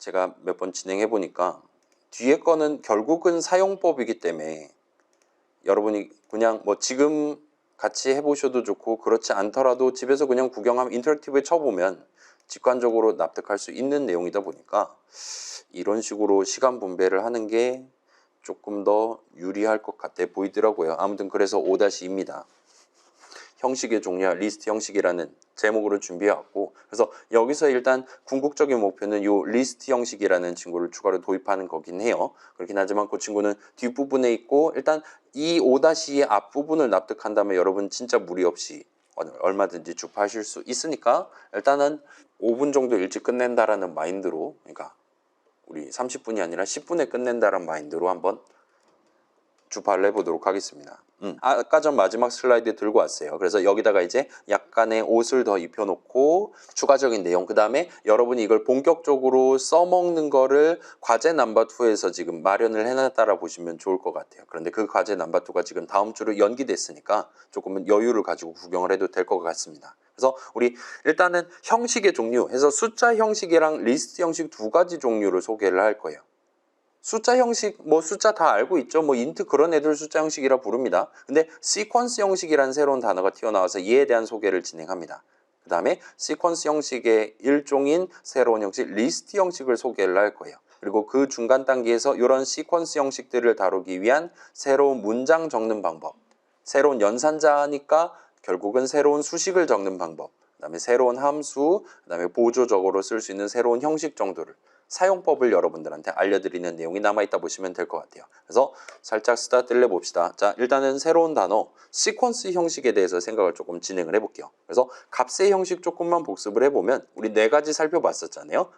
제가 몇 번 진행해 보니까 뒤에 거는 결국은 사용법이기 때문에 여러분이 그냥 뭐 지금 같이 해보셔도 좋고 그렇지 않더라도 집에서 그냥 구경하면 인터랙티브에 쳐보면 직관적으로 납득할 수 있는 내용이다 보니까 이런 식으로 시간 분배를 하는 게 조금 더 유리할 것 같아 보이더라고요. 아무튼 그래서 5-2입니다. 형식의 종류와 리스트 형식이라는 제목으로 준비해왔고, 그래서 여기서 일단 궁극적인 목표는 이 리스트 형식이라는 친구를 추가로 도입하는 거긴 해요. 그렇긴 하지만 그 친구는 뒷부분에 있고, 일단 이 5-2의 앞부분을 납득한다면 여러분 진짜 무리 없이 얼마든지 주파하실 수 있으니까 일단은 5분 정도 일찍 끝낸다라는 마인드로, 그러니까 우리 30분이 아니라 10분에 끝낸다라는 마인드로 한번 주파를 해보도록 하겠습니다. 아까 전 마지막 슬라이드 들고 왔어요. 그래서 여기다가 이제 약간의 옷을 더 입혀놓고 추가적인 내용, 그 다음에 여러분이 이걸 본격적으로 써먹는 거를 과제 넘버2에서 지금 마련을 해놨다라 보시면 좋을 것 같아요. 그런데 그 과제 넘버2가 지금 다음 주로 연기됐으니까 조금은 여유를 가지고 구경을 해도 될 것 같습니다. 그래서 우리 일단은 형식의 종류 해서 숫자 형식이랑 리스트 형식 두 가지 종류를 소개를 할 거예요. 숫자 형식, 뭐 숫자 다 알고 있죠. 뭐 인트 그런 애들 숫자 형식이라 부릅니다. 근데 시퀀스 형식이라는 새로운 단어가 튀어나와서 이에 대한 소개를 진행합니다. 그 다음에 시퀀스 형식의 일종인 새로운 형식, 리스트 형식을 소개를 할 거예요. 그리고 그 중간 단계에서 이런 시퀀스 형식들을 다루기 위한 새로운 문장 적는 방법, 새로운 연산자니까 결국은 새로운 수식을 적는 방법, 그 다음에 새로운 함수, 그 다음에 보조적으로 쓸 수 있는 새로운 형식 정도를 사용법을 여러분들한테 알려드리는 내용이 남아있다 보시면 될 것 같아요. 그래서 살짝 스타트를 해봅시다. 자, 일단은 새로운 단어 시퀀스 형식에 대해서 생각을 조금 진행을 해볼게요. 그래서 값의 형식 조금만 복습을 해보면 우리 4가지 살펴봤었잖아요.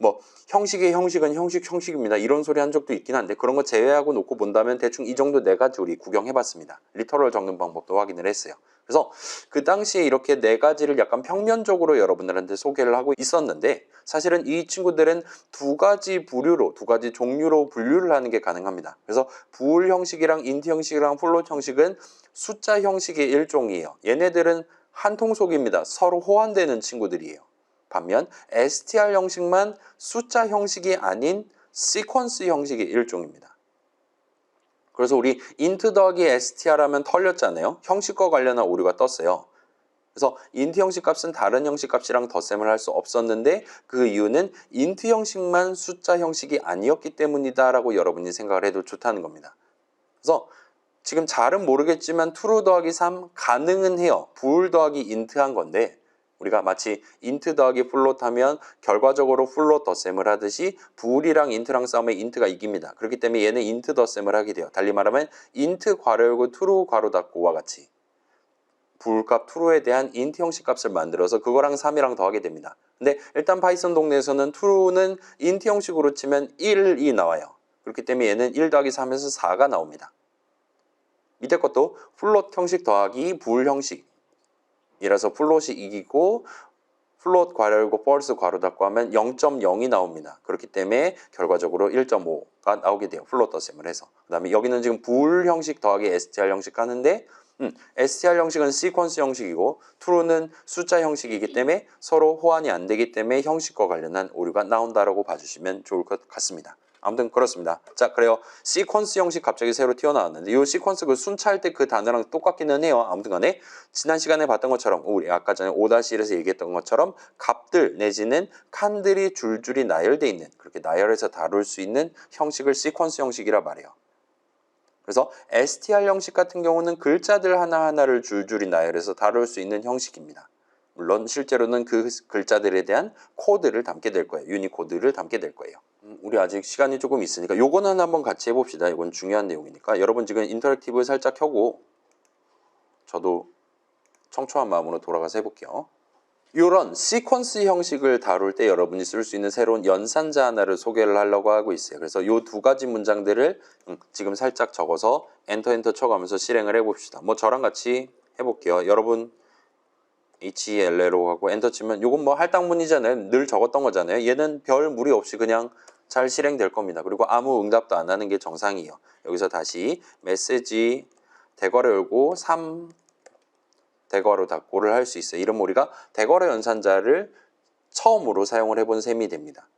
뭐 형식의 형식은 형식입니다. 이런 소리 한 적도 있긴 한데 그런 거 제외하고 놓고 본다면 대충 이 정도 4가지 우리 구경해봤습니다. 리터럴 적는 방법도 확인을 했어요. 그래서 그 당시에 이렇게 4가지를 약간 평면적으로 여러분들한테 소개를 하고 있었는데 사실은 이 친구들은 2가지 부류로, 2가지 종류로 분류를 하는 게 가능합니다. 그래서 부울 형식이랑 인트 형식이랑 플롯 형식은 숫자 형식의 일종이에요. 얘네들은 한 통속입니다. 서로 호환되는 친구들이에요. 반면 str 형식만 숫자 형식이 아닌 시퀀스 형식의 일종입니다. 그래서 우리 int 더하기 str 하면 털렸잖아요. 형식과 관련한 오류가 떴어요. 그래서 int 형식 값은 다른 형식 값이랑 덧셈을 할 수 없었는데 그 이유는 int 형식만 숫자 형식이 아니었기 때문이다 라고 여러분이 생각을 해도 좋다는 겁니다. 그래서 지금 잘은 모르겠지만 true 더하기 3 가능은 해요. bool 더하기 int 한 건데 우리가 마치 int 더하기 float 하면 결과적으로 float 덧셈을 하듯이 bool이랑 int랑 싸우면 int가 이깁니다. 그렇기 때문에 얘는 int 덧셈을 하게 돼요. 달리 말하면 int 괄호 열고 true 괄호 닫고와 같이 bool값 true에 대한 int 형식 값을 만들어서 그거랑 3이랑 더하게 됩니다. 근데 일단 파이썬 동네에서는 true는 int 형식으로 치면 1이 나와요. 그렇기 때문에 얘는 1 더하기 3에서 4가 나옵니다. 밑에 것도 플롯 형식 더하기 bool 형식이라서 플롯이 이기고 플롯 괄호 열고 false 괄호 닫고 하면 0.0이 나옵니다. 그렇기 때문에 결과적으로 1.5가 나오게 돼요. 플롯 덧셈을 해서. 그 다음에 여기는 지금 bool 형식 더하기 str 형식 하는데 str 형식은 시퀀스 형식이고 true는 숫자 형식이기 때문에 서로 호환이 안 되기 때문에 형식과 관련한 오류가 나온다라고 봐주시면 좋을 것 같습니다. 아무튼 그렇습니다. 자, 그래요. 시퀀스 형식 갑자기 새로 튀어나왔는데 이 시퀀스 그 순차할 때 그 단어랑 똑같기는 해요. 아무튼 간에 지난 시간에 봤던 것처럼 우리 아까 전에 5-1에서 얘기했던 것처럼 값들 내지는 칸들이 줄줄이 나열되어 있는 그렇게 나열해서 다룰 수 있는 형식을 시퀀스 형식이라 말해요. 그래서 str 형식 같은 경우는 글자들 하나하나를 줄줄이 나열해서 다룰 수 있는 형식입니다. 물론 실제로는 그 글자들에 대한 코드를 담게 될 거예요. 유니코드를 담게 될 거예요. 우리 아직 시간이 조금 있으니까 요거는 한번 같이 해봅시다. 이건 중요한 내용이니까 여러분 지금 인터랙티브 살짝 켜고 저도 청초한 마음으로 돌아가서 해볼게요. 이런 시퀀스 형식을 다룰 때 여러분이 쓸 수 있는 새로운 연산자 하나를 소개를 하려고 하고 있어요. 그래서 이 2가지 문장들을 지금 살짝 적어서 엔터 쳐가면서 실행을 해봅시다. 뭐 저랑 같이 해볼게요. 여러분 HELL로 하고 엔터 치면 이건 뭐 할당문이잖아요. 늘 적었던 거잖아요. 얘는 별 무리 없이 그냥 잘 실행될 겁니다. 그리고 아무 응답도 안 하는 게 정상이에요. 여기서 다시 메시지 대괄호 열고 3 대괄호 닫고를 할 수 있어요. 이러면 우리가 대괄호 연산자를 처음으로 사용을 해본 셈이 됩니다.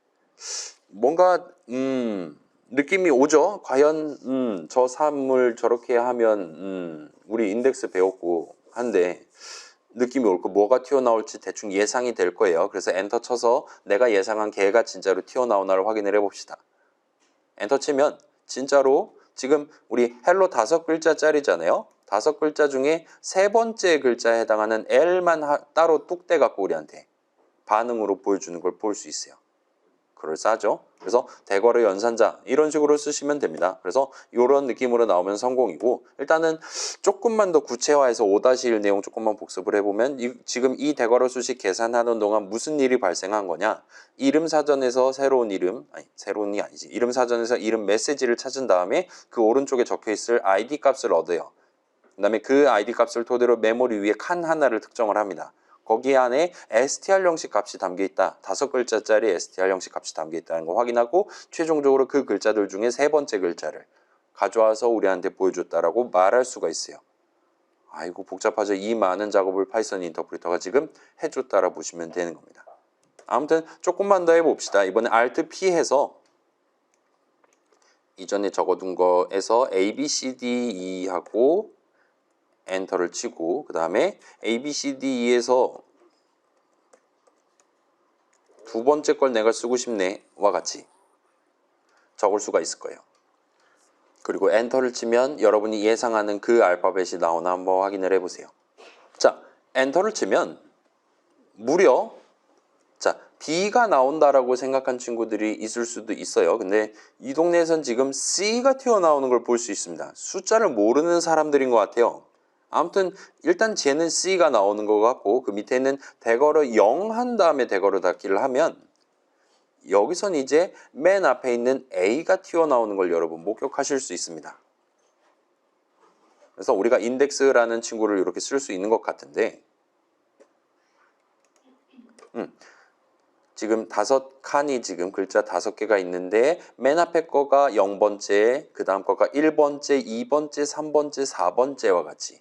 뭔가 느낌이 오죠. 과연 저 사물 저렇게 하면 우리 인덱스 배웠고 한데 느낌이 올 거 뭐가 튀어나올지 대충 예상이 될 거예요. 그래서 엔터 쳐서 내가 예상한 개가 진짜로 튀어나오나를 확인을 해봅시다. 엔터 치면 진짜로 지금 우리 헬로 5글자짜리잖아요. 5글자 중에 세 번째 글자에 해당하는 L만 따로 뚝 떼갖고 우리한테 반응으로 보여주는 걸 볼 수 있어요. 그럴싸하죠. 그래서 대괄호 연산자 이런 식으로 쓰시면 됩니다. 그래서 이런 느낌으로 나오면 성공이고, 일단은 조금만 더 구체화해서 5-1 내용 조금만 복습을 해보면 지금 이 대괄호 수식 계산하는 동안 무슨 일이 발생한 거냐, 이름 사전에서 새로운 이름, 새로운이 아니지, 이름 사전에서 이름 메시지를 찾은 다음에 그 오른쪽에 적혀있을 ID 값을 얻어요. 그 다음에 그 ID 값을 토대로 메모리 위에 칸 하나를 특정을 합니다. 거기 안에 str 형식 값이 담겨있다. 5글자짜리 str 형식 값이 담겨있다는 거 확인하고 최종적으로 그 글자들 중에 세 번째 글자를 가져와서 우리한테 보여줬다라고 말할 수가 있어요. 아이고 복잡하죠. 이 많은 작업을 파이썬 인터프리터가 지금 해줬다라 보시면 되는 겁니다. 아무튼 조금만 더 해봅시다. 이번에 Alt P 해서 이전에 적어둔 거에서 A, B, C, D, E 하고 엔터를 치고 그 다음에 A, B, C, D, E에서 두 번째 걸 내가 쓰고 싶네 와 같이 적을 수가 있을 거예요. 그리고 엔터를 치면 여러분이 예상하는 그 알파벳이 나오나 한번 확인을 해보세요. 자, 엔터를 치면 무려 B가 나온다라고 생각한 친구들이 있을 수도 있어요. 근데 이 동네에선 지금 C가 튀어나오는 걸 볼 수 있습니다. 숫자를 모르는 사람들인 것 같아요. 아무튼 일단 쟤는 C가 나오는 것 같고, 그 밑에는 대괄호 0 한 다음에 대괄호 닫기를 하면 여기선 이제 맨 앞에 있는 A가 튀어나오는 걸 여러분 목격하실 수 있습니다. 그래서 우리가 인덱스라는 친구를 이렇게 쓸 수 있는 것 같은데, 지금 5칸이 지금 글자 5개가 있는데 맨 앞에 거가 0번째, 그 다음 거가 1번째, 2번째, 3번째, 4번째와 같이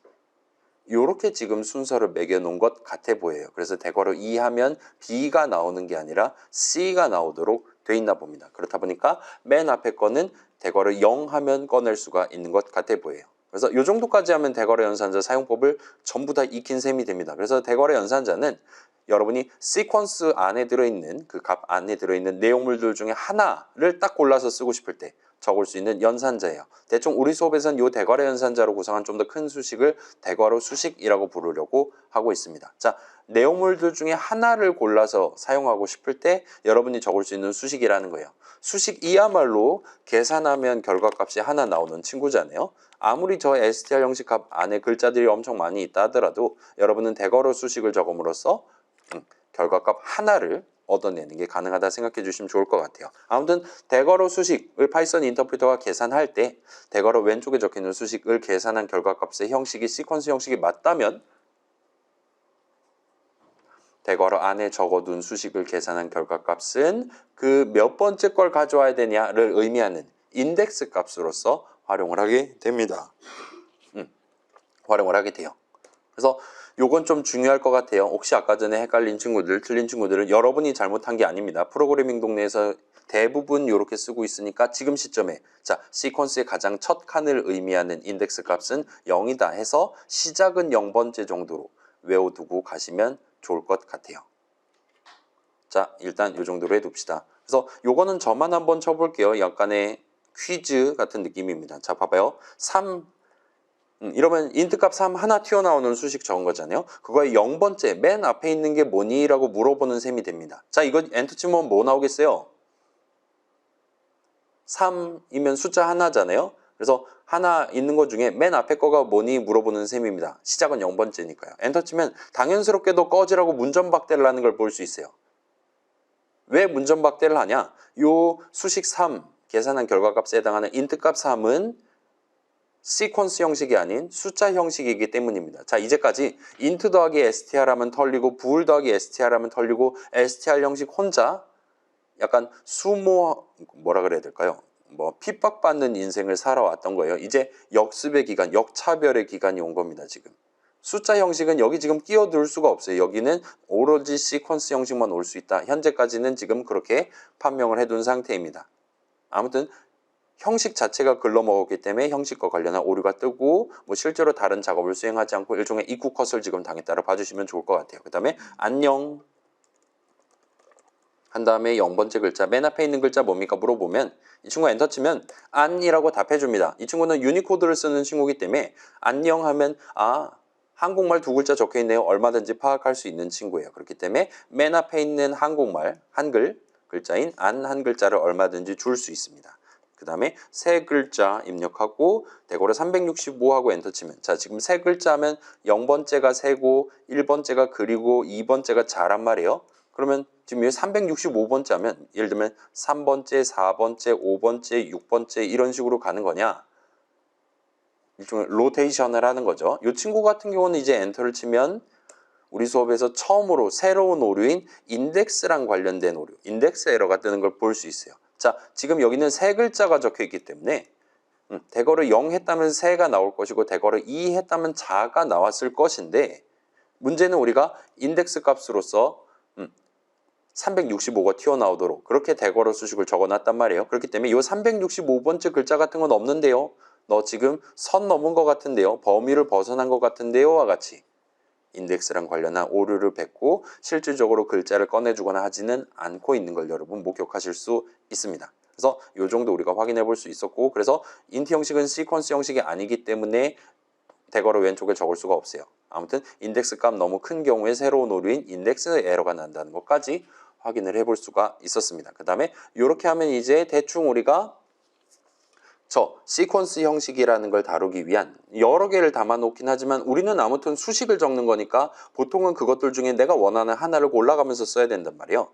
이렇게 지금 순서를 매겨놓은 것 같아 보여요. 그래서 대괄호 2 하면 B가 나오는 게 아니라 C가 나오도록 돼 있나 봅니다. 그렇다 보니까 맨 앞에 거는 대괄호 0 하면 꺼낼 수가 있는 것 같아 보여요. 그래서 이 정도까지 하면 대괄호 연산자 사용법을 전부 다 익힌 셈이 됩니다. 그래서 대괄호 연산자는 여러분이 시퀀스 안에 들어있는 그 값 안에 들어있는 내용물들 중에 하나를 딱 골라서 쓰고 싶을 때 적을 수 있는 연산자예요. 대충 우리 수업에서는 이 대괄호 연산자로 구성한 좀 더 큰 수식을 대괄호 수식이라고 부르려고 하고 있습니다. 자, 내용물들 중에 하나를 골라서 사용하고 싶을 때 여러분이 적을 수 있는 수식이라는 거예요. 수식이야말로 계산하면 결과값이 하나 나오는 친구잖아요. 아무리 저 str 형식 값 안에 글자들이 엄청 많이 있다 하더라도 여러분은 대괄호 수식을 적음으로써 결과값 하나를 얻어내는 게 가능하다 생각해 주시면 좋을 것 같아요. 아무튼 대괄호 수식을 파이썬 인터프리터가 계산할 때 대괄호 왼쪽에 적혀있는 수식을 계산한 결과값의 형식이 시퀀스 형식이 맞다면 대괄호 안에 적어둔 수식을 계산한 결과값은 그 몇 번째 걸 가져와야 되냐를 의미하는 인덱스 값으로서 활용을 하게 됩니다. 활용을 하게 돼요. 그래서 요건 좀 중요할 것 같아요. 혹시 아까 전에 헷갈린 친구들, 틀린 친구들은 여러분이 잘못한 게 아닙니다. 프로그래밍 동네에서 대부분 이렇게 쓰고 있으니까 지금 시점에 자, 시퀀스의 가장 첫 칸을 의미하는 인덱스 값은 0이다 해서 시작은 0번째 정도로 외워두고 가시면 좋을 것 같아요. 자, 일단 이 정도로 해둡시다. 그래서 요거는 저만 한번 쳐볼게요. 약간의 퀴즈 같은 느낌입니다. 자, 봐봐요. 3 이러면 인트값 3 하나 튀어나오는 수식 적은 거잖아요. 그거의 0번째 맨 앞에 있는 게 뭐니? 라고 물어보는 셈이 됩니다. 자, 이거 엔터 치면 뭐 나오겠어요? 3이면 숫자 하나잖아요. 그래서 하나 있는 것 중에 맨 앞에 거가 뭐니? 물어보는 셈입니다. 시작은 0번째니까요. 엔터 치면 당연스럽게도 꺼지라고 문전박대를 하는 걸 볼 수 있어요. 왜 문전박대를 하냐? 요 수식 3 계산한 결과값에 해당하는 인트값 3은 시퀀스 형식이 아닌 숫자 형식이기 때문입니다. 자, 이제까지 int 더하기 str 하면 털리고 bool 더하기 str 하면 털리고 str 형식 혼자 약간 뭐라 그래야 될까요? 뭐 핍박받는 인생을 살아왔던 거예요. 이제 역습의 기간, 역차별의 기간이 온 겁니다. 지금 숫자 형식은 여기 지금 끼어들 수가 없어요. 여기는 오로지 시퀀스 형식만 올 수 있다. 현재까지는 지금 그렇게 판명을 해둔 상태입니다. 아무튼 형식 자체가 글러먹었기 때문에 형식과 관련한 오류가 뜨고 뭐 실제로 다른 작업을 수행하지 않고 일종의 입구 컷을 지금 당했다를 봐주시면 좋을 것 같아요. 그 다음에 안녕 한 다음에 0번째 글자 맨 앞에 있는 글자 뭡니까 물어보면 이 친구가 엔터 치면 안이라고 답해줍니다. 이 친구는 유니코드를 쓰는 친구이기 때문에 안녕 하면 아 한국말 두 글자 적혀있네요. 얼마든지 파악할 수 있는 친구예요. 그렇기 때문에 맨 앞에 있는 한국말 한글 글자인 안 한 글자를 얼마든지 줄 수 있습니다. 그 다음에 세 글자 입력하고 대괄호 365하고 엔터 치면 자 지금 세 글자 하면 0번째가 세고 1번째가 그리고 2번째가 자란 말이에요. 그러면 지금 여기 365번째 하면 예를 들면 3번째, 4번째, 5번째, 6번째 이런 식으로 가는 거냐? 일종의 로테이션을 하는 거죠. 이 친구 같은 경우는 이제 엔터를 치면 우리 수업에서 처음으로 새로운 오류인 인덱스랑 관련된 오류, 인덱스 에러가 뜨는 걸 볼 수 있어요. 자, 지금 여기는 세 글자가 적혀 있기 때문에 대괄호 0 했다면 세가 나올 것이고 대괄호 2 했다면 자가 나왔을 것인데 문제는 우리가 인덱스 값으로서 365가 튀어나오도록 그렇게 대괄호 수식을 적어놨단 말이에요. 그렇기 때문에 이 365번째 글자 같은 건 없는데요. 너 지금 선 넘은 것 같은데요. 범위를 벗어난 것 같은데요. 와 같이 인덱스랑 관련한 오류를 뱉고 실질적으로 글자를 꺼내주거나 하지는 않고 있는 걸 여러분 목격하실 수 있습니다. 그래서 이 정도 우리가 확인해 볼 수 있었고 그래서 인트 형식은 시퀀스 형식이 아니기 때문에 대괄호 왼쪽에 적을 수가 없어요. 아무튼 인덱스 값 너무 큰 경우에 새로운 오류인 인덱스 에러가 난다는 것까지 확인을 해볼 수가 있었습니다. 그 다음에 이렇게 하면 이제 대충 우리가 저 시퀀스 형식이라는 걸 다루기 위한 여러 개를 담아 놓긴 하지만 우리는 아무튼 수식을 적는 거니까 보통은 그것들 중에 내가 원하는 하나를 골라가면서 써야 된단 말이에요.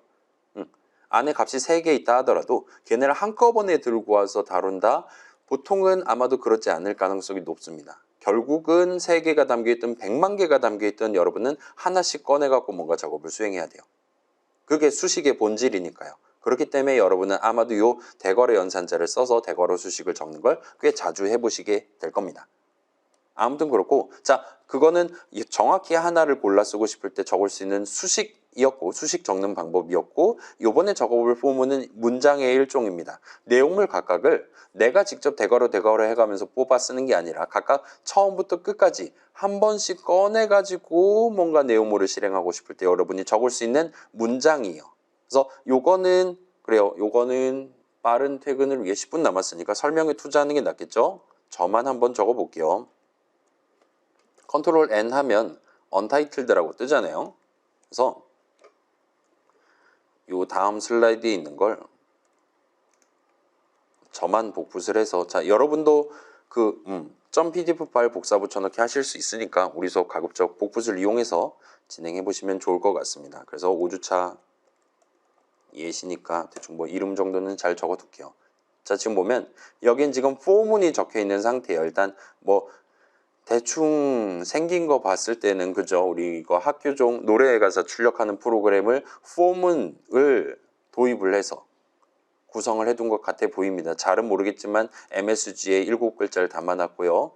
안에 값이 3개 있다 하더라도 걔네를 한꺼번에 들고 와서 다룬다? 보통은 아마도 그렇지 않을 가능성이 높습니다. 결국은 3개가 담겨있든 100만 개가 담겨있든 여러분은 하나씩 꺼내갖고 뭔가 작업을 수행해야 돼요. 그게 수식의 본질이니까요. 그렇기 때문에 여러분은 아마도 요 대괄호 연산자를 써서 대괄호 수식을 적는 걸 꽤 자주 해보시게 될 겁니다. 아무튼 그렇고 자 그거는 정확히 하나를 골라 쓰고 싶을 때 적을 수 있는 수식이었고 수식 적는 방법이었고 요번에 적어볼 포문은 문장의 일종입니다. 내용물 각각을 내가 직접 대괄호 해가면서 뽑아 쓰는 게 아니라 각각 처음부터 끝까지 한 번씩 꺼내가지고 뭔가 내용물을 실행하고 싶을 때 여러분이 적을 수 있는 문장이에요. 그래서 요거는 그래요. 요거는 빠른 퇴근을 위해 10분 남았으니까 설명에 투자하는 게 낫겠죠? 저만 한번 적어볼게요. 컨트롤 N 하면 언타이틀드라고 뜨잖아요. 그래서 요 다음 슬라이드에 있는 걸 저만 복붙을 해서 자 여러분도 그 .pdf 파일 복사 붙여넣기 하실 수 있으니까 우리 수업 가급적 복붙을 이용해서 진행해 보시면 좋을 것 같습니다. 그래서 5주차 예시니까 대충 뭐 이름 정도는 잘 적어 둘게요. 자 지금 보면 여긴 지금 포문이 적혀 있는 상태예요. 일단 뭐 대충 생긴 거 봤을 때는 그죠. 우리 이거 학교종 노래에 가서 출력하는 프로그램을 포문을 도입을 해서 구성을 해둔 것 같아 보입니다. 잘은 모르겠지만 MSG에 7글자를 담아놨고요.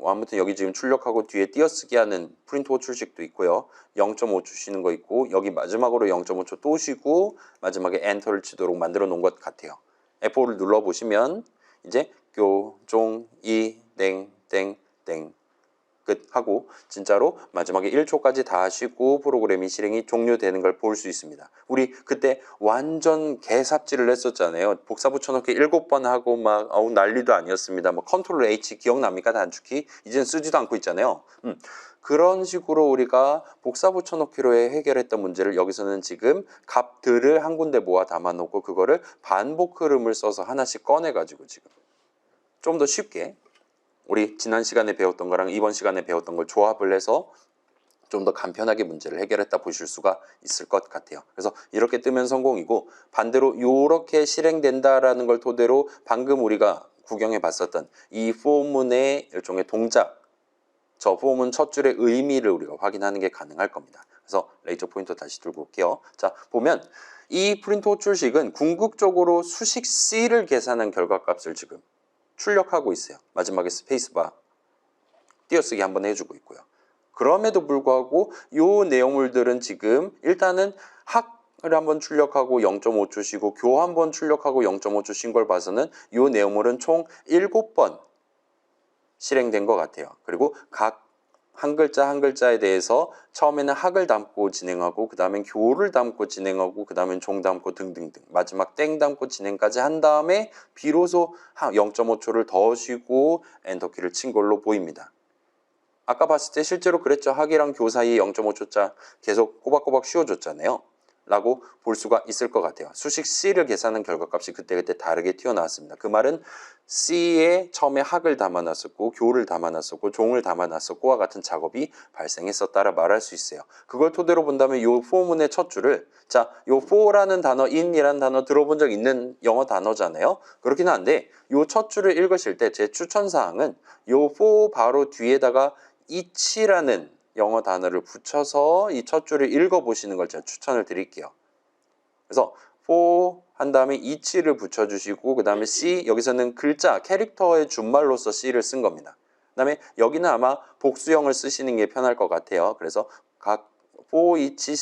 아무튼 여기 지금 출력하고 뒤에 띄어쓰기 하는 프린트 호출식도 있고요. 0.5초 쉬는 거 있고 여기 마지막으로 0.5초 또 쉬고 마지막에 엔터를 치도록 만들어 놓은 것 같아요. F5를 눌러보시면 이제 교종 이 땡땡땡 끝 하고 진짜로 마지막에 1초까지 다 쉬고 프로그램이 실행이 종료되는 걸 볼 수 있습니다. 우리 그때 완전 개삽질을 했었잖아요. 복사 붙여넣기 7번 하고 막 난리도 아니었습니다. 뭐 컨트롤 H 기억납니까? 단축키 이제는 쓰지도 않고 있잖아요. 그런 식으로 우리가 복사 붙여넣기로 해결했던 문제를 여기서는 지금 값들을 한 군데 모아 담아놓고 그거를 반복 흐름을 써서 하나씩 꺼내가지고 지금 좀 더 쉽게 우리 지난 시간에 배웠던 거랑 이번 시간에 배웠던 걸 조합을 해서 좀 더 간편하게 문제를 해결했다 보실 수가 있을 것 같아요. 그래서 이렇게 뜨면 성공이고 반대로 이렇게 실행된다라는 걸 토대로 방금 우리가 구경해 봤었던 이 포문의 일종의 동작 저 포문 첫 줄의 의미를 우리가 확인하는 게 가능할 겁니다. 그래서 레이저 포인터 다시 들고 올게요. 자 보면 이 프린트 호출식은 궁극적으로 수식 C를 계산한 결과값을 지금 출력하고 있어요. 마지막에 스페이스바 띄어쓰기 한번 해주고 있고요. 그럼에도 불구하고 요 내용물들은 지금 일단은 학을 한번 출력하고 0.5초 쉬고 교 한번 출력하고 0.5초 쉰 걸 봐서는 요 내용물은 총 7번 실행된 것 같아요. 그리고 각 한 글자 한 글자에 대해서 처음에는 학을 담고 진행하고 그 다음엔 교를 담고 진행하고 그 다음엔 종 담고 등등등 마지막 땡 담고 진행까지 한 다음에 비로소 0.5초를 더 쉬고 엔터키를 친 걸로 보입니다. 아까 봤을 때 실제로 그랬죠. 학이랑 교 사이에 0.5초짜 계속 꼬박꼬박 씌워줬잖아요. 라고 볼 수가 있을 것 같아요. 수식 C를 계산한 결과값이 그때그때 다르게 튀어나왔습니다. 그 말은 C에 처음에 학을 담아놨었고 교를 담아놨었고 종을 담아놨었고와 같은 작업이 발생했었다라 말할 수 있어요. 그걸 토대로 본다면 이 포문의 첫 줄을 자, 요 for라는 단어, in이라는 단어 들어본 적 있는 영어 단어잖아요. 그렇긴 한데 요 첫 줄을 읽으실 때 제 추천사항은 요 for 바로 뒤에다가 each라는 영어 단어를 붙여서 이 첫 줄을 읽어보시는 걸 제가 추천을 드릴게요. 그래서 for 한 다음에 each를 붙여주시고 그 다음에 C 여기서는 글자, 캐릭터의 준말로서 C를 쓴 겁니다. 그 다음에 여기는 아마 복수형을 쓰시는 게 편할 것 같아요. 그래서 각 for each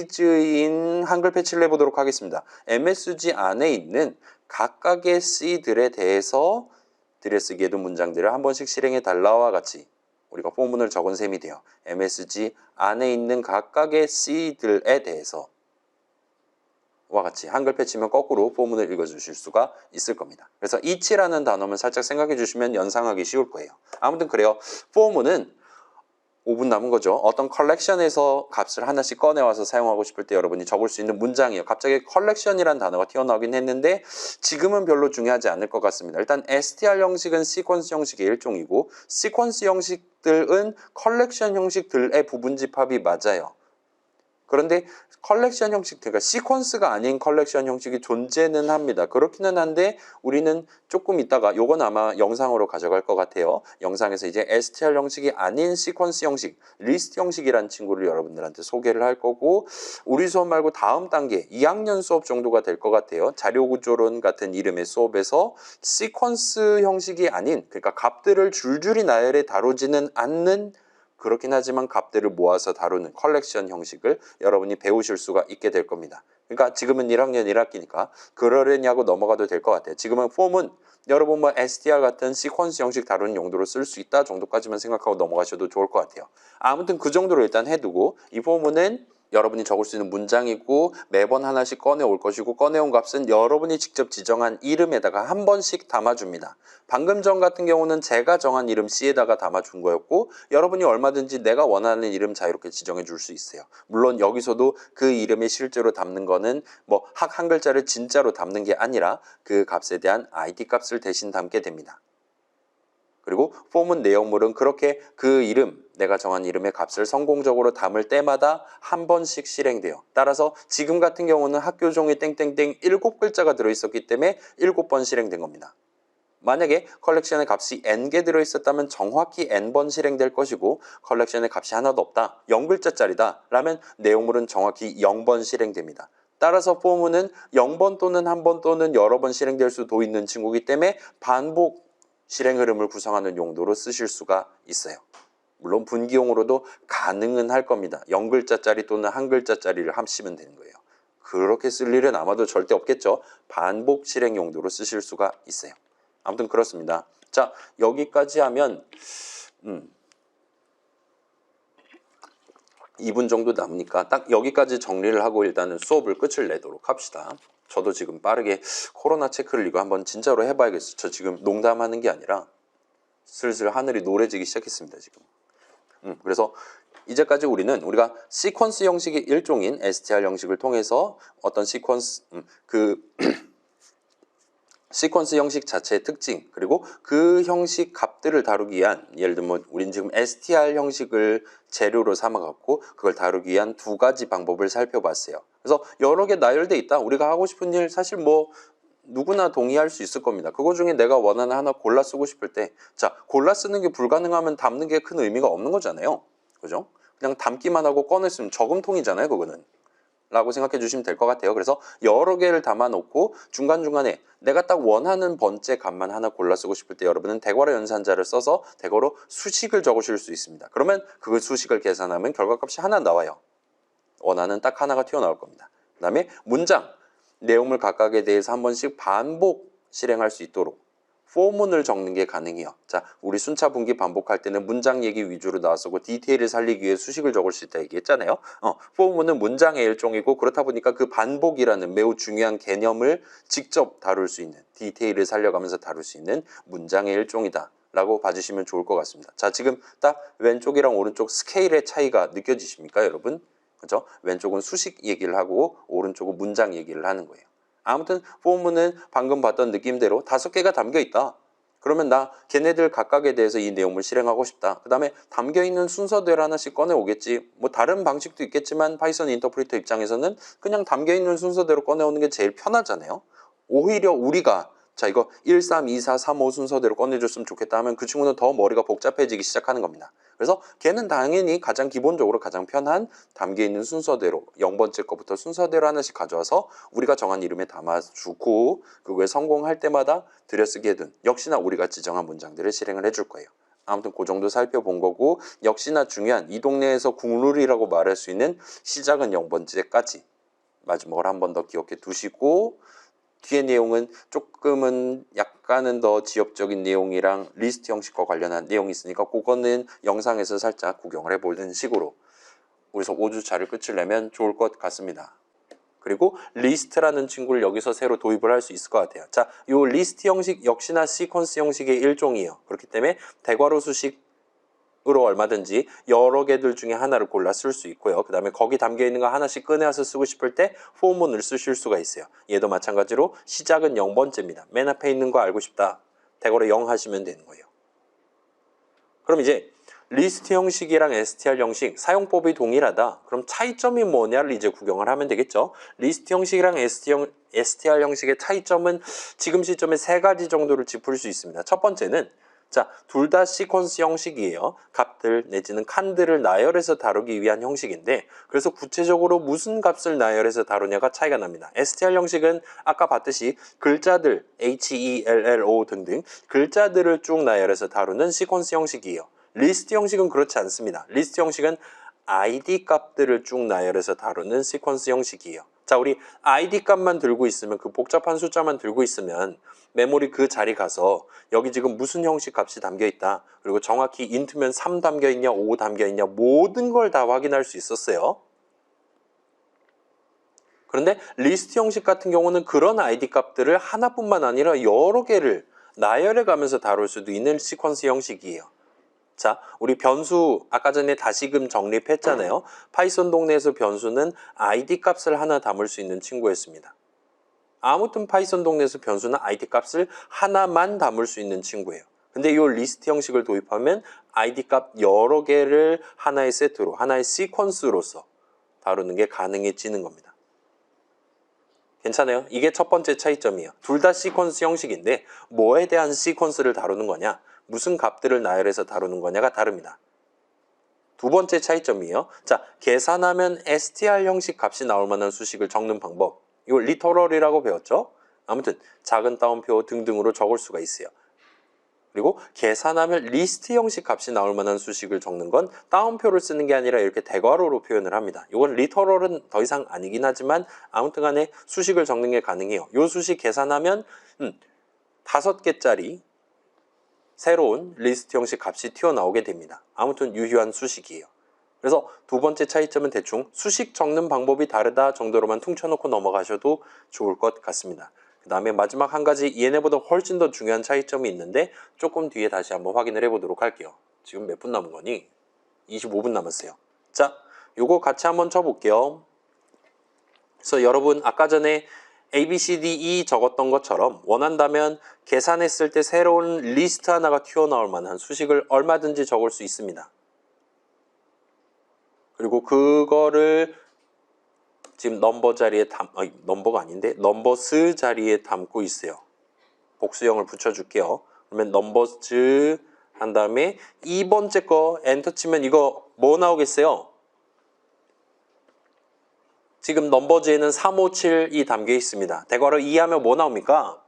C'인 한글 패치를 해보도록 하겠습니다. MSG 안에 있는 각각의 C들에 대해서 들여쓰기에도 문장들을 한 번씩 실행해 달라와 같이 우리가 포문을 적은 셈이 돼요. MSG 안에 있는 각각의 C들에 대해서 와 같이 한글 패치면 거꾸로 포문을 읽어주실 수가 있을 겁니다. 그래서 each라는 단어만 살짝 생각해 주시면 연상하기 쉬울 거예요. 아무튼 그래요. 포문은 5분 남은 거죠. 어떤 컬렉션에서 값을 하나씩 꺼내와서 사용하고 싶을 때 여러분이 적을 수 있는 문장이에요. 갑자기 컬렉션이라는 단어가 튀어나오긴 했는데 지금은 별로 중요하지 않을 것 같습니다. 일단 str 형식은 시퀀스 형식의 일종이고 시퀀스 형식들은 컬렉션 형식들의 부분 집합이 맞아요. 그런데 컬렉션 형식, 그러니까 시퀀스가 아닌 컬렉션 형식이 존재는 합니다. 그렇기는 한데 우리는 조금 있다가 요건 아마 영상으로 가져갈 것 같아요. 영상에서 이제 str 형식이 아닌 시퀀스 형식, 리스트 형식이라는 친구를 여러분들한테 소개를 할 거고 우리 수업 말고 다음 단계 2학년 수업 정도가 될 것 같아요. 자료구조론 같은 이름의 수업에서 시퀀스 형식이 아닌 그러니까 값들을 줄줄이 나열해 다루지는 않는 그렇긴 하지만 값들을 모아서 다루는 컬렉션 형식을 여러분이 배우실 수가 있게 될 겁니다. 그러니까 지금은 1학년 1학기니까 그러려냐고 넘어가도 될 것 같아요. 지금은 폼은 여러분 뭐 STR 같은 시퀀스 형식 다루는 용도로 쓸 수 있다 정도까지만 생각하고 넘어가셔도 좋을 것 같아요. 아무튼 그 정도로 일단 해두고 이 포문은 여러분이 적을 수 있는 문장이고 매번 하나씩 꺼내올 것이고 꺼내온 값은 여러분이 직접 지정한 이름에다가 한 번씩 담아줍니다. 방금 전 같은 경우는 제가 정한 이름 C에다가 담아준 거였고 여러분이 얼마든지 내가 원하는 이름 자유롭게 지정해 줄 수 있어요. 물론 여기서도 그 이름에 실제로 담는 거는 뭐 학 한 글자를 진짜로 담는 게 아니라 그 값에 대한 ID 값을 대신 담게 됩니다. 그리고 폼은 내용물은 그렇게 그 이름, 내가 정한 이름의 값을 성공적으로 담을 때마다 한 번씩 실행돼요. 따라서 지금 같은 경우는 학교 종이 땡땡땡 7글자가 들어있었기 때문에 7번 실행된 겁니다. 만약에 컬렉션의 값이 n개 들어있었다면 정확히 n번 실행될 것이고 컬렉션의 값이 하나도 없다, 0글자짜리다 라면 내용물은 정확히 0번 실행됩니다. 따라서 포문은 0번 또는 한 번 또는 여러 번 실행될 수도 있는 친구이기 때문에 반복 실행 흐름을 구성하는 용도로 쓰실 수가 있어요. 물론 분기용으로도 가능은 할 겁니다. 0글자짜리 또는 1글자짜리를 합치면 되는 거예요. 그렇게 쓸 일은 아마도 절대 없겠죠. 반복 실행 용도로 쓰실 수가 있어요. 아무튼 그렇습니다. 자, 여기까지 하면 2분 정도 남으니까 딱 여기까지 정리를 하고 일단은 수업을 끝을 내도록 합시다. 저도 지금 빠르게 코로나 체크를 이거 한번 진짜로 해봐야겠어요. 저 지금 농담하는 게 아니라 슬슬 하늘이 노래지기 시작했습니다. 지금. 그래서 이제까지 우리가 시퀀스 형식의 일종인 str 형식을 통해서 어떤 시퀀스 시퀀스 형식 자체의 특징 그리고 그 형식 값들을 다루기 위한 예를 들면 우린 지금 str 형식을 재료로 삼아갖고 그걸 다루기 위한 두 가지 방법을 살펴봤어요. 그래서 여러 개 나열돼 있다. 우리가 하고 싶은 일 사실 뭐 누구나 동의할 수 있을 겁니다. 그거 중에 내가 원하는 하나 골라 쓰고 싶을 때 자, 골라 쓰는 게 불가능하면 담는 게 큰 의미가 없는 거잖아요. 그죠? 그냥 담기만 하고 꺼냈으면 저금통이잖아요. 그거는. 라고 생각해 주시면 될 것 같아요. 그래서 여러 개를 담아놓고 중간중간에 내가 딱 원하는 번째 값만 하나 골라 쓰고 싶을 때 여러분은 대괄호 연산자를 써서 대괄호 수식을 적으실 수 있습니다. 그러면 그 수식을 계산하면 결과값이 하나 나와요. 원하는 딱 하나가 튀어나올 겁니다. 그 다음에 문장, 내용물 각각에 대해서 한 번씩 반복 실행할 수 있도록 포문을 적는 게 가능해요. 자, 우리 순차 분기 반복할 때는 문장 얘기 위주로 나왔었고 디테일을 살리기 위해 수식을 적을 수 있다 얘기했잖아요. 포문은 문장의 일종이고 그렇다 보니까 그 반복이라는 매우 중요한 개념을 직접 다룰 수 있는 디테일을 살려가면서 다룰 수 있는 문장의 일종이다 라고 봐주시면 좋을 것 같습니다. 자, 지금 딱 왼쪽이랑 오른쪽 스케일의 차이가 느껴지십니까 여러분? 그죠? 왼쪽은 수식 얘기를 하고 오른쪽은 문장 얘기를 하는 거예요. 아무튼 포문은 방금 봤던 느낌대로 5개가 담겨 있다. 그러면 나 걔네들 각각에 대해서 이 내용을 실행하고 싶다. 그 다음에 담겨있는 순서대로 하나씩 꺼내 오겠지. 뭐 다른 방식도 있겠지만 파이썬 인터프리터 입장에서는 그냥 담겨있는 순서대로 꺼내오는 게 제일 편하잖아요. 오히려 우리가 자 이거 1, 3, 2, 4, 3, 5 순서대로 꺼내줬으면 좋겠다 하면 그 친구는 더 머리가 복잡해지기 시작하는 겁니다. 그래서 걔는 당연히 가장 기본적으로 가장 편한 담겨있는 순서대로 0번째 거부터 순서대로 하나씩 가져와서 우리가 정한 이름에 담아주고 그거에 성공할 때마다 들여쓰게든 역시나 우리가 지정한 문장들을 실행을 해줄 거예요. 아무튼 그 정도 살펴본 거고 역시나 중요한 이 동네에서 국룰이라고 말할 수 있는 시작은 0번째까지 마지막으로 한 번 더 기억해 두시고 뒤에 내용은 조금은 약간은 더 지엽적인 내용이랑 리스트 형식과 관련한 내용이 있으니까 그거는 영상에서 살짝 구경을 해보는 식으로 우리서 5주차를 끝을 내면 좋을 것 같습니다. 그리고 리스트라는 친구를 여기서 새로 도입을 할 수 있을 것 같아요. 자, 이 리스트 형식 역시나 시퀀스 형식의 일종이에요. 그렇기 때문에 대괄호 수식 으로 얼마든지 여러 개들 중에 하나를 골라 쓸 수 있고요. 그 다음에 거기 담겨 있는 거 하나씩 꺼내서 쓰고 싶을 때 포문을 쓰실 수가 있어요. 얘도 마찬가지로 시작은 0번째입니다. 맨 앞에 있는 거 알고 싶다. 대괄호 0 하시면 되는 거예요. 그럼 이제 리스트 형식이랑 str 형식 사용법이 동일하다. 그럼 차이점이 뭐냐를 이제 구경을 하면 되겠죠. 리스트 형식이랑 str 형식의 차이점은 지금 시점에 3가지 정도를 짚을 수 있습니다. 첫 번째는 자, 둘 다 시퀀스 형식이에요. 값들 내지는 칸들을 나열해서 다루기 위한 형식인데 그래서 구체적으로 무슨 값을 나열해서 다루냐가 차이가 납니다. str 형식은 아까 봤듯이 글자들 HELLO 등등 글자들을 쭉 나열해서 다루는 시퀀스 형식이에요. 리스트 형식은 그렇지 않습니다. 리스트 형식은 id 값들을 쭉 나열해서 다루는 시퀀스 형식이에요. 자, 우리 id 값만 들고 있으면 그 복잡한 숫자만 들고 있으면 메모리 그 자리 가서 여기 지금 무슨 형식 값이 담겨 있다. 그리고 정확히 int면 3 담겨 있냐 5 담겨 있냐 모든 걸 다 확인할 수 있었어요. 그런데 리스트 형식 같은 경우는 그런 id 값들을 하나뿐만 아니라 여러 개를 나열해 가면서 다룰 수도 있는 시퀀스 형식이에요. 자, 우리 변수 아까 전에 다시금 정립했잖아요. 파이썬 동네에서 변수는 id 값을 하나 담을 수 있는 친구였습니다. 아무튼 파이썬 동네에서 변수는 id 값을 하나만 담을 수 있는 친구예요. 근데 이 리스트 형식을 도입하면 id 값 여러 개를 하나의 세트로, 하나의 시퀀스로서 다루는 게 가능해지는 겁니다. 괜찮아요? 이게 첫 번째 차이점이에요. 둘 다 시퀀스 형식인데 뭐에 대한 시퀀스를 다루는 거냐, 무슨 값들을 나열해서 다루는 거냐가 다릅니다. 두 번째 차이점이에요. 자, 계산하면 str 형식 값이 나올 만한 수식을 적는 방법. 이거 리터럴이라고 배웠죠? 아무튼 작은 따옴표 등등으로 적을 수가 있어요. 그리고 계산하면 리스트 형식 값이 나올 만한 수식을 적는 건 따옴표를 쓰는 게 아니라 이렇게 대괄호로 표현을 합니다. 이건 리터럴은 더 이상 아니긴 하지만 아무튼 간에 수식을 적는 게 가능해요. 이 수식 계산하면 5개짜리 새로운 리스트 형식 값이 튀어나오게 됩니다. 아무튼 유효한 수식이에요. 그래서 두 번째 차이점은 대충 수식 적는 방법이 다르다 정도로만 퉁쳐놓고 넘어가셔도 좋을 것 같습니다. 그 다음에 마지막 한 가지 얘네보다 훨씬 더 중요한 차이점이 있는데 조금 뒤에 다시 한번 확인을 해보도록 할게요. 지금 몇 분 남은 거니? 25분 남았어요. 자, 요거 같이 한번 쳐볼게요. 그래서 여러분 아까 전에 A, B, C, D, E 적었던 것처럼 원한다면 계산했을 때 새로운 리스트 하나가 튀어나올 만한 수식을 얼마든지 적을 수 있습니다. 그리고 그거를 지금 넘버 자리에 넘버가 아닌데 넘버스 자리에 담고 있어요. 복수형을 붙여줄게요. 그러면 넘버스 한 다음에 2번째 거 엔터 치면 이거 뭐 나오겠어요? 지금 넘버즈에는 357이 담겨 있습니다. 대괄호 2하면 뭐 나옵니까?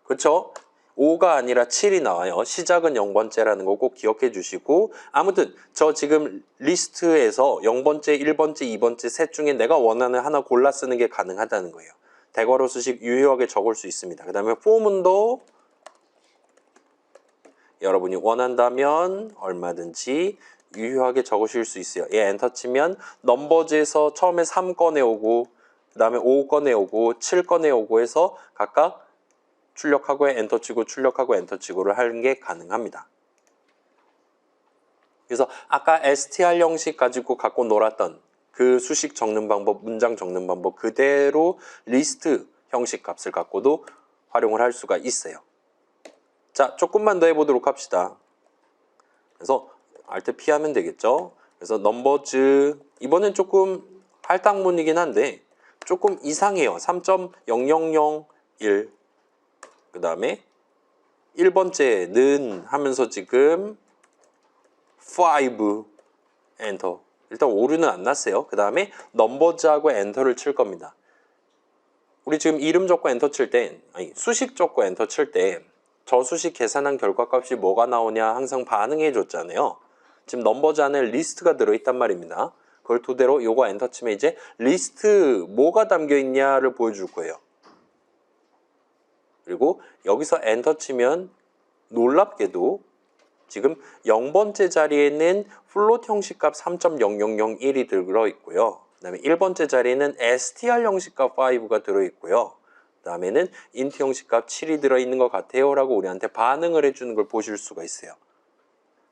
그렇죠? 5가 아니라 7이 나와요. 시작은 0번째라는 거 꼭 기억해 주시고, 아무튼 저 지금 리스트에서 0번째, 1번째, 2번째 셋 중에 내가 원하는 하나 골라 쓰는 게 가능하다는 거예요. 대괄호 수식 유효하게 적을 수 있습니다. 그 다음에 포문도 여러분이 원한다면 얼마든지 유효하게 적으실 수 있어요. 얘 엔터 치면 넘버즈에서 처음에 3 꺼내오고 그 다음에 5 꺼내오고 7 꺼내오고 해서 각각 출력하고 엔터 치고 출력하고 엔터 치고를 하는 게 가능합니다. 그래서 아까 str 형식 가지고 갖고 놀았던 그 수식 적는 방법, 문장 적는 방법 그대로 리스트 형식 값을 갖고도 활용을 할 수가 있어요. 자, 조금만 더 해보도록 합시다. 그래서 Alt P 하면 되겠죠. 그래서 넘버즈 이번엔 조금 할당문이긴 한데 조금 이상해요. 3.0001 그 다음에 1번째는 하면서 지금 5 엔터. 일단 오류는 안 났어요. 그 다음에 넘버즈하고 엔터를 칠 겁니다. 우리 지금 이름 적고 엔터 칠 때, 아니 수식 적고 엔터 칠 때 저 수식 계산한 결과값이 뭐가 나오냐 항상 반응해 줬잖아요. 지금 넘버즈 안에 리스트가 들어있단 말입니다. 그걸 토대로 요거 엔터 치면 이제 리스트 뭐가 담겨 있냐를 보여줄 거예요. 그리고 여기서 엔터 치면 놀랍게도 지금 0번째 자리에는 플롯 형식 값 3.0001이 들어있고요. 그 다음에 1번째 자리에는 str 형식 값 5가 들어있고요. 그 다음에는 int 형식 값 7이 들어있는 것 같아요 라고 우리한테 반응을 해주는 걸 보실 수가 있어요.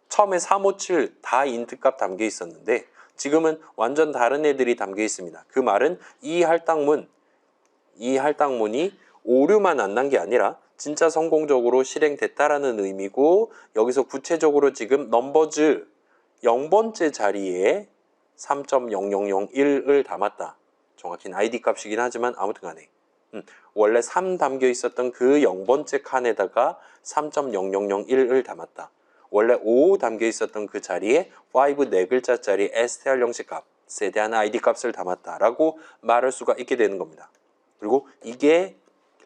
처음에 357 다 int 값 담겨 있었는데 지금은 완전 다른 애들이 담겨 있습니다. 그 말은 이 할당문이 오류만 안 난 게 아니라 진짜 성공적으로 실행됐다라는 의미고 여기서 구체적으로 지금 넘버즈 0번째 자리에 3.0001을 담았다. 정확히는 id 값이긴 하지만 아무튼 간에 원래 3 담겨 있었던 그 0번째 칸에다가 3.0001을 담았다. 원래 5 담겨 있었던 그 자리에 5 네 글자짜리 str 형식 값에 대한 id 값을 담았다라고 말할 수가 있게 되는 겁니다. 그리고 이게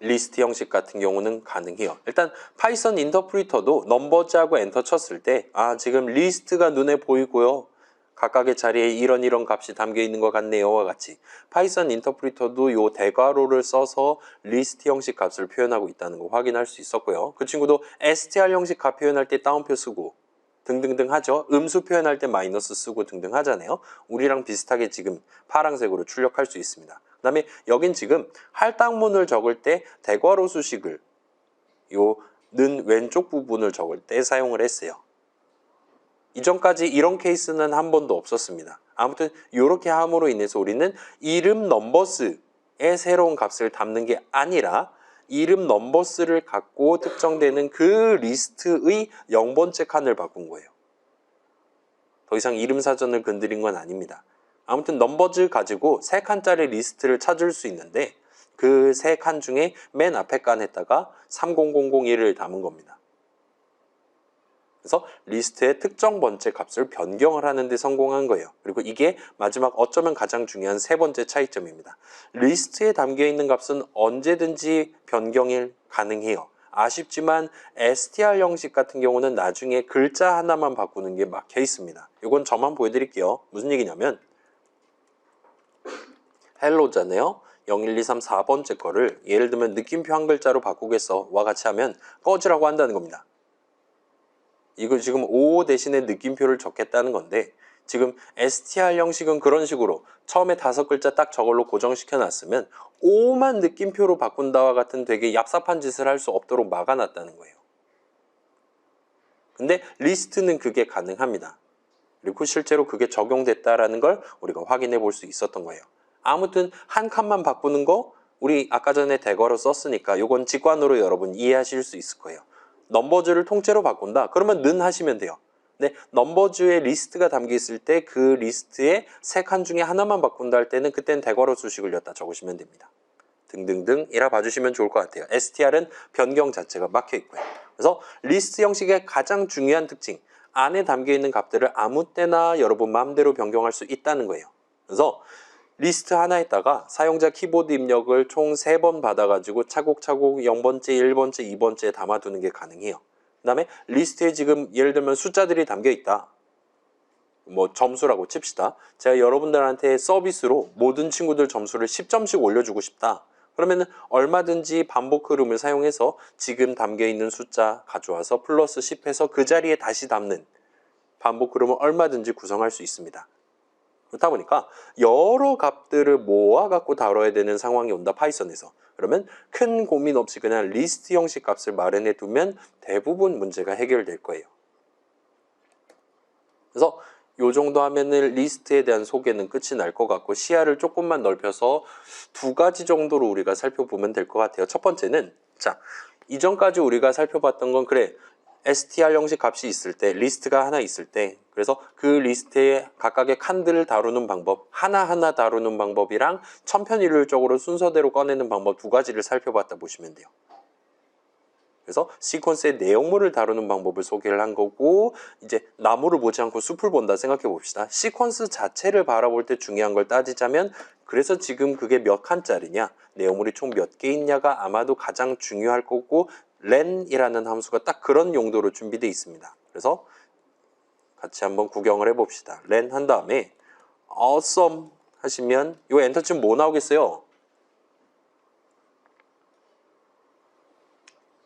리스트 형식 같은 경우는 가능해요. 일단 파이썬 인터프리터도 넘버즈하고 엔터 쳤을 때 지금 리스트가 눈에 보이고요. 각각의 자리에 이런 값이 담겨 있는 것 같네요와 같이 파이썬 인터프리터도 요 대괄호를 써서 리스트 형식 값을 표현하고 있다는 거 확인할 수 있었고요. 그 친구도 str 형식 값 표현할 때 따옴표 쓰고 등등등 하죠. 음수 표현할 때 마이너스 쓰고 등등 하잖아요. 우리랑 비슷하게 지금 파란색으로 출력할 수 있습니다. 그 다음에 여긴 지금 할당문을 적을 때 대괄호 수식을 는 왼쪽 부분을 적을 때 사용을 했어요. 이전까지 이런 케이스는 한 번도 없었습니다. 아무튼 이렇게 함으로 인해서 우리는 이름 넘버스의 새로운 값을 담는 게 아니라 이름 넘버스를 갖고 특정되는 그 리스트의 0번째 칸을 바꾼 거예요. 더 이상 이름 사전을 건드린 건 아닙니다. 아무튼 넘버즈 가지고 3칸짜리 리스트를 찾을 수 있는데 그 3칸 중에 맨 앞에 칸에다가 30001을 담은 겁니다. 그래서 리스트의 특정 번째 값을 변경을 하는 데 성공한 거예요. 그리고 이게 마지막 어쩌면 가장 중요한 세 번째 차이점입니다. 리스트에 담겨 있는 값은 언제든지 변경이 가능해요. 아쉽지만 str 형식 같은 경우는 나중에 글자 하나만 바꾸는 게 막혀 있습니다. 이건 저만 보여드릴게요. 무슨 얘기냐면 헬로잖아요. 0, 1, 2, 3, 4번째 거를 예를 들면 느낌표 한 글자로 바꾸겠어 와 같이 하면 꺼지라고 한다는 겁니다. 이거 지금 5 대신에 느낌표를 적겠다는 건데 지금 str 형식은 그런 식으로 처음에 5글자 딱 저걸로 고정시켜 놨으면 5만 느낌표로 바꾼다와 같은 되게 얍삽한 짓을 할 수 없도록 막아놨다는 거예요. 근데 리스트는 그게 가능합니다. 그리고 실제로 그게 적용됐다라는 걸 우리가 확인해 볼 수 있었던 거예요. 아무튼 한 칸만 바꾸는 거 우리 아까 전에 대괄호 썼으니까 이건 직관으로 여러분 이해하실 수 있을 거예요. 넘버즈를 통째로 바꾼다? 그러면 는 하시면 돼요. 근데 넘버즈에 리스트가 담겨 있을 때 그 리스트의 3칸 중에 하나만 바꾼다 할 때는 그땐 대괄호 수식을 여기다 적으시면 됩니다. 등등등 이라 봐주시면 좋을 것 같아요. str은 변경 자체가 막혀 있고요. 그래서 리스트 형식의 가장 중요한 특징 안에 담겨 있는 값들을 아무 때나 여러분 마음대로 변경할 수 있다는 거예요. 그래서 리스트 하나에다가 사용자 키보드 입력을 총 3번 받아가지고 차곡차곡 0번째, 1번째, 2번째에 담아두는 게 가능해요. 그 다음에 리스트에 지금 예를 들면 숫자들이 담겨 있다. 뭐 점수라고 칩시다. 제가 여러분들한테 서비스로 모든 친구들 점수를 10점씩 올려주고 싶다. 그러면은 얼마든지 반복 흐름을 사용해서 지금 담겨 있는 숫자 가져와서 플러스 10 해서 그 자리에 다시 담는 반복 흐름을 얼마든지 구성할 수 있습니다. 그렇다 보니까 여러 값들을 모아 갖고 다뤄야 되는 상황이 온다, 파이썬에서. 그러면 큰 고민 없이 그냥 리스트 형식 값을 마련해 두면 대부분 문제가 해결될 거예요. 그래서 요 정도 하면은 리스트에 대한 소개는 끝이 날 것 같고, 시야를 조금만 넓혀서 2가지 정도로 우리가 살펴보면 될 것 같아요. 첫 번째는, 자, 이전까지 우리가 살펴봤던 건, 그래, str 형식 값이 있을 때, 리스트가 하나 있을 때, 그래서 그 리스트의 각각의 칸들을 다루는 방법, 하나하나 다루는 방법이랑 천편일률적으로 순서대로 꺼내는 방법 2가지를 살펴봤다 보시면 돼요. 그래서 시퀀스의 내용물을 다루는 방법을 소개를 한 거고, 이제 나무를 보지 않고 숲을 본다 생각해 봅시다. 시퀀스 자체를 바라볼 때 중요한 걸 따지자면, 그래서 지금 그게 몇 칸짜리냐, 내용물이 총 몇 개 있냐가 아마도 가장 중요할 거고, len이라는 함수가 딱 그런 용도로 준비되어 있습니다. 그래서 같이 한번 구경을 해봅시다. len 한 다음에 awesome 하시면 이 엔터 치면 뭐 나오겠어요?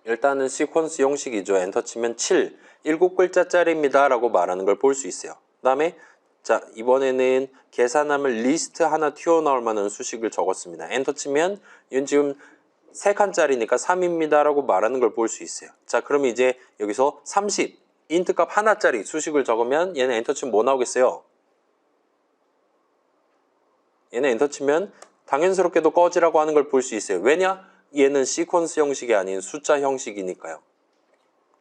일단은 시퀀스 형식이죠. 엔터 치면 7, 7글자짜리입니다 라고 말하는 걸 볼 수 있어요. 그 다음에 자, 이번에는 계산하면 리스트 하나 튀어나올 만한 수식을 적었습니다. 엔터 치면 이건 지금 3칸짜리니까 3입니다 라고 말하는 걸 볼 수 있어요. 자, 그럼 이제 여기서 30, 인트 값 하나짜리 수식을 적으면 얘는 엔터 치면 뭐 나오겠어요? 얘는 엔터 치면 당연스럽게도 꺼지라고 하는 걸 볼 수 있어요. 왜냐? 얘는 시퀀스 형식이 아닌 숫자 형식이니까요.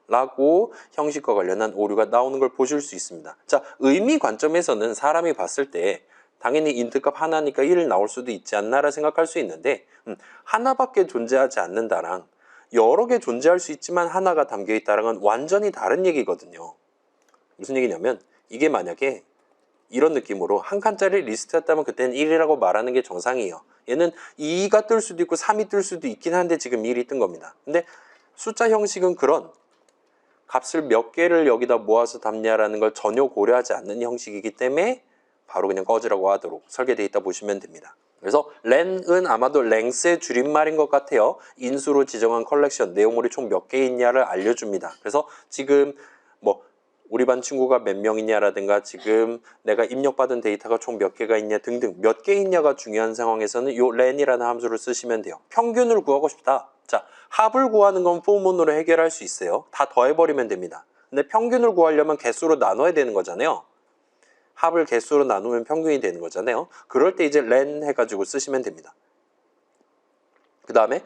라고 형식과 관련한 오류가 나오는 걸 보실 수 있습니다. 자, 의미 관점에서는 사람이 봤을 때 당연히 인트값 하나니까 1 나올 수도 있지 않나라 생각할 수 있는데, 하나밖에 존재하지 않는다랑 여러 개 존재할 수 있지만 하나가 담겨있다랑은 완전히 다른 얘기거든요. 무슨 얘기냐면, 이게 만약에 이런 느낌으로 한 칸짜리 리스트였다면 그때는 1이라고 말하는 게 정상이에요. 얘는 2가 뜰 수도 있고 3이 뜰 수도 있긴 한데 지금 1이 뜬 겁니다. 근데 숫자 형식은 그런 값을 몇 개를 여기다 모아서 담냐라는 걸 전혀 고려하지 않는 형식이기 때문에 바로 그냥 꺼지라고 하도록 설계되어 있다 보시면 됩니다. 그래서 len은 아마도 length의 줄임말인 것 같아요. 인수로 지정한 컬렉션, 내용물이 총 몇 개 있냐를 알려줍니다. 그래서 지금 뭐 우리 반 친구가 몇 명이냐라든가 지금 내가 입력받은 데이터가 총 몇 개가 있냐 등등 몇 개 있냐가 중요한 상황에서는 요 len이라는 함수를 쓰시면 돼요. 평균을 구하고 싶다. 자, 합을 구하는 건 포문으로 해결할 수 있어요. 다 더해버리면 됩니다. 근데 평균을 구하려면 개수로 나눠야 되는 거잖아요. 합을 개수로 나누면 평균이 되는 거잖아요. 그럴 때 이제 len 해가지고 쓰시면 됩니다. 그 다음에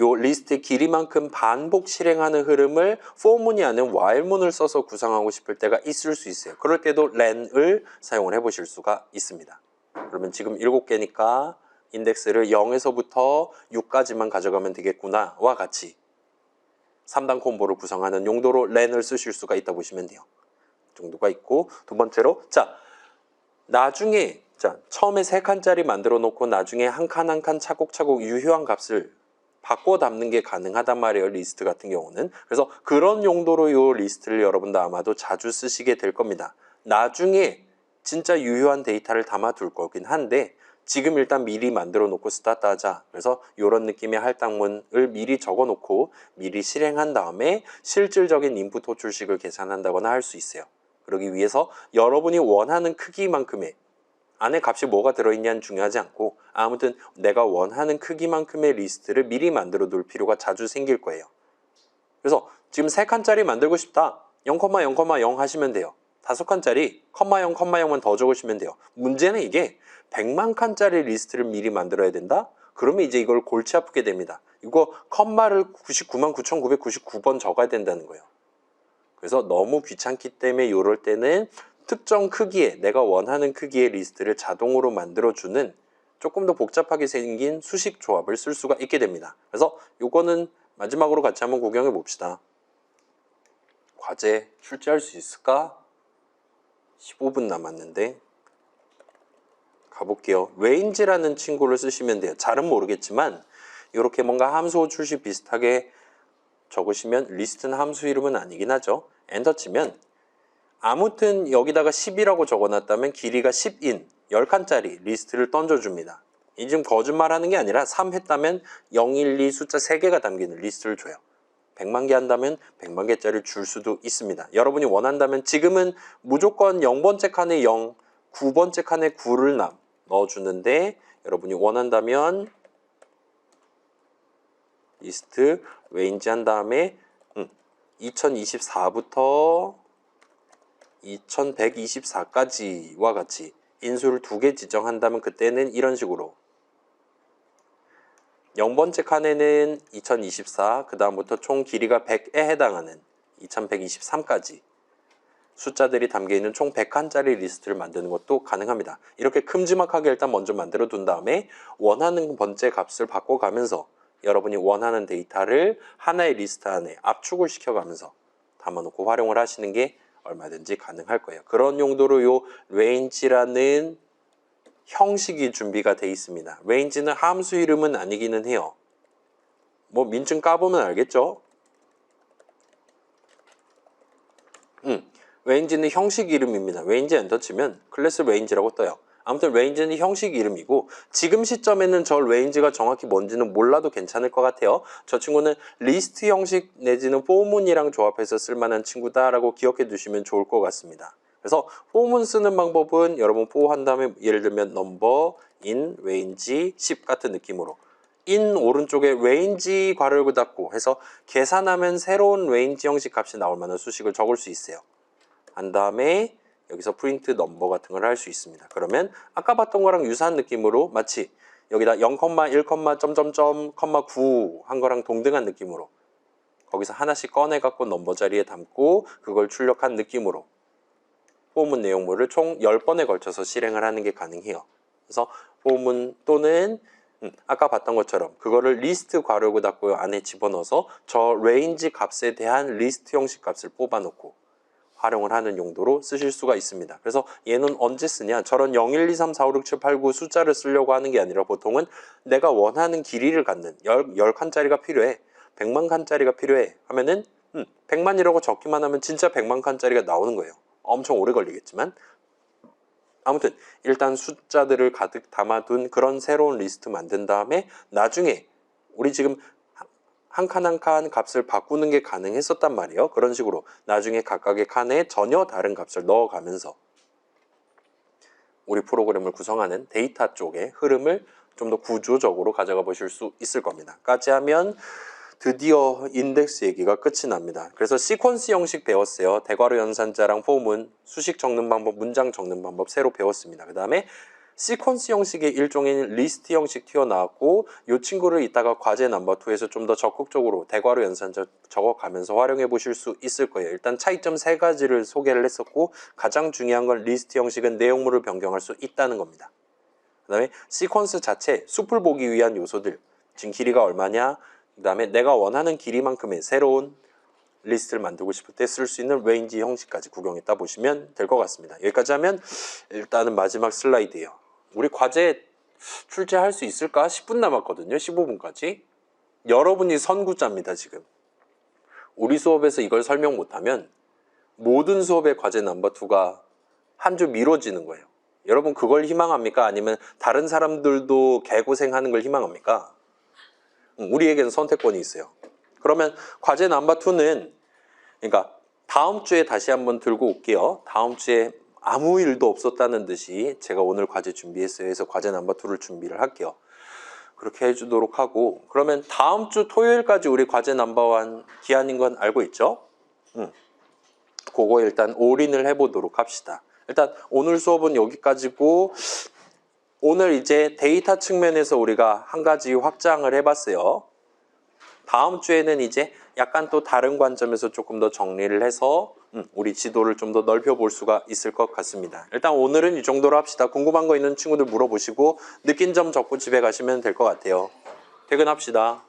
요 리스트의 길이만큼 반복 실행하는 흐름을 for문이 아닌 while문을 써서 구성하고 싶을 때가 있을 수 있어요. 그럴 때도 len을 사용을 해보실 수가 있습니다. 그러면 지금 7개니까 인덱스를 0에서부터 6까지만 가져가면 되겠구나 와 같이 3단 콤보를 구성하는 용도로 len을 쓰실 수가 있다 보시면 돼요. 정도가 있고, 두 번째로 자, 나중에 자, 처음에 3칸짜리 만들어 놓고 나중에 한 칸 한 칸 차곡차곡 유효한 값을 바꿔 담는 게 가능하단 말이에요. 리스트 같은 경우는. 그래서 그런 용도로 이 리스트를 여러분도 아마도 자주 쓰시게 될 겁니다. 나중에 진짜 유효한 데이터를 담아 둘 거긴 한데 지금 일단 미리 만들어 놓고 스타트 하자. 그래서 이런 느낌의 할당문을 미리 적어 놓고 미리 실행한 다음에 실질적인 인풋 호출식을 계산한다거나 할 수 있어요. 그러기 위해서 여러분이 원하는 크기만큼의 안에 값이 뭐가 들어있냐는 중요하지 않고 아무튼 내가 원하는 크기만큼의 리스트를 미리 만들어 둘 필요가 자주 생길 거예요. 그래서 지금 3칸짜리 만들고 싶다. 0,0,0 하시면 돼요. 5칸짜리 0,0, 0만 더 적으시면 돼요. 문제는 이게 100만 칸짜리 리스트를 미리 만들어야 된다? 그러면 이제 이걸 골치 아프게 됩니다. 이거 컴마를 999,999번 적어야 된다는 거예요. 그래서 너무 귀찮기 때문에 이럴 때는 특정 크기의 내가 원하는 크기의 리스트를 자동으로 만들어주는 조금 더 복잡하게 생긴 수식 조합을 쓸 수가 있게 됩니다. 그래서 이거는 마지막으로 같이 한번 구경해 봅시다. 과제 출제할 수 있을까? 15분 남았는데 가볼게요. range라는 친구를 쓰시면 돼요. 잘은 모르겠지만 이렇게 뭔가 함수 호출시 비슷하게 적으시면 리스트는 함수 이름은 아니긴 하죠. 엔터 치면 아무튼 여기다가 10이라고 적어놨다면 길이가 10인 10칸짜리 리스트를 던져줍니다. 이 지금 거짓말하는 게 아니라 3 했다면 0, 1, 2 숫자 3개가 담기는 리스트를 줘요. 100만 개 한다면 100만 개짜리를 줄 수도 있습니다. 여러분이 원한다면 지금은 무조건 0번째 칸에 0, 9번째 칸에 9를 넣어주는데 여러분이 원한다면 리스트 range 한 다음에 2024부터 2124까지와 같이 인수를 2개 지정한다면 그때는 이런 식으로 0번째 칸에는 2024, 그 다음부터 총 길이가 100에 해당하는 2123까지 숫자들이 담겨있는 총 100칸짜리 리스트를 만드는 것도 가능합니다. 이렇게 큼지막하게 일단 먼저 만들어 둔 다음에 원하는 번째 값을 바꿔가면서 여러분이 원하는 데이터를 하나의 리스트 안에 압축을 시켜가면서 담아놓고 활용을 하시는 게 얼마든지 가능할 거예요. 그런 용도로 요 range라는 형식이 준비가 되어 있습니다. range는 함수 이름은 아니기는 해요. 뭐 민증 까보면 알겠죠? range는 형식 이름입니다. range 엔터 치면 클래스 range라고 떠요. 아무튼 range는 형식 이름이고 지금 시점에는 저 range가 정확히 뭔지는 몰라도 괜찮을 것 같아요. 저 친구는 리스트 형식 내지는 포문이랑 조합해서 쓸만한 친구다라고 기억해 두시면 좋을 것 같습니다. 그래서 포문 쓰는 방법은 여러분 포 한 다음에 예를 들면 number, in, range, 10 같은 느낌으로 in 오른쪽에 range 괄호를 닫고 해서 계산하면 새로운 range 형식 값이 나올 만한 수식을 적을 수 있어요. 한 다음에 여기서 프린트 넘버 같은 걸 할 수 있습니다. 그러면 아까 봤던 거랑 유사한 느낌으로 마치 여기다 0, 1, 점점점, 9 한 거랑 동등한 느낌으로 거기서 하나씩 꺼내 갖고 넘버 자리에 담고 그걸 출력한 느낌으로 포문 내용물을 총 10번에 걸쳐서 실행을 하는 게 가능해요. 그래서 포문 또는 아까 봤던 것처럼 그거를 리스트 괄호 닫고 안에 집어넣어서 저 range 값에 대한 리스트 형식 값을 뽑아놓고 활용을 하는 용도로 쓰실 수가 있습니다. 그래서 얘는 언제 쓰냐? 저런 0, 1, 2, 3, 4, 5, 6, 7, 8, 9 숫자를 쓰려고 하는 게 아니라 보통은 내가 원하는 길이를 갖는 10칸짜리가 필요해. 100만 칸짜리가 필요해. 하면은 100만이라고 적기만 하면 진짜 100만 칸짜리가 나오는 거예요. 엄청 오래 걸리겠지만 아무튼 일단 숫자들을 가득 담아둔 그런 새로운 리스트 만든 다음에 나중에 우리 지금 한 칸 한 칸 값을 바꾸는 게 가능했었단 말이에요. 그런 식으로 나중에 각각의 칸에 전혀 다른 값을 넣어가면서 우리 프로그램을 구성하는 데이터 쪽의 흐름을 좀 더 구조적으로 가져가 보실 수 있을 겁니다. 까지 하면 드디어 인덱스 얘기가 끝이 납니다. 그래서 시퀀스 형식 배웠어요. 대괄호 연산자랑 포문, 수식 적는 방법, 문장 적는 방법 새로 배웠습니다. 그 다음에 시퀀스 형식의 일종의 리스트 형식 튀어나왔고 이 친구를 이따가 과제 넘버 2에서 좀 더 적극적으로 대괄호 연산자 적어가면서 활용해 보실 수 있을 거예요. 일단 차이점 3가지를 소개를 했었고 가장 중요한 건 리스트 형식은 내용물을 변경할 수 있다는 겁니다. 그 다음에 시퀀스 자체, 숲을 보기 위한 요소들, 지금 길이가 얼마냐, 그 다음에 내가 원하는 길이만큼의 새로운 리스트를 만들고 싶을 때 쓸 수 있는 range 형식까지 구경했다 보시면 될 것 같습니다. 여기까지 하면 일단은 마지막 슬라이드예요. 우리 과제 출제할 수 있을까? 10분 남았거든요. 15분까지. 여러분이 선구자입니다, 지금. 우리 수업에서 이걸 설명 못하면 모든 수업의 과제 넘버 2가 한 주 미뤄지는 거예요. 여러분 그걸 희망합니까? 아니면 다른 사람들도 개고생하는 걸 희망합니까? 우리에게는 선택권이 있어요. 그러면 과제 넘버 2는 그러니까 다음 주에 다시 한번 들고 올게요. 다음 주에 아무 일도 없었다는 듯이 제가 오늘 과제 준비했어요 해서 과제 넘버 2를 준비를 할게요. 그렇게 해주도록 하고 그러면 다음 주 토요일까지 우리 과제 넘버 1 기한인 건 알고 있죠? 그거 일단 올인을 해보도록 합시다. 일단 오늘 수업은 여기까지고 오늘 이제 데이터 측면에서 우리가 한 가지 확장을 해봤어요. 다음 주에는 이제 약간 또 다른 관점에서 조금 더 정리를 해서 우리 지도를 좀 더 넓혀볼 수가 있을 것 같습니다. 일단 오늘은 이 정도로 합시다. 궁금한 거 있는 친구들 물어보시고 느낀 점 적고 집에 가시면 될 것 같아요. 퇴근합시다.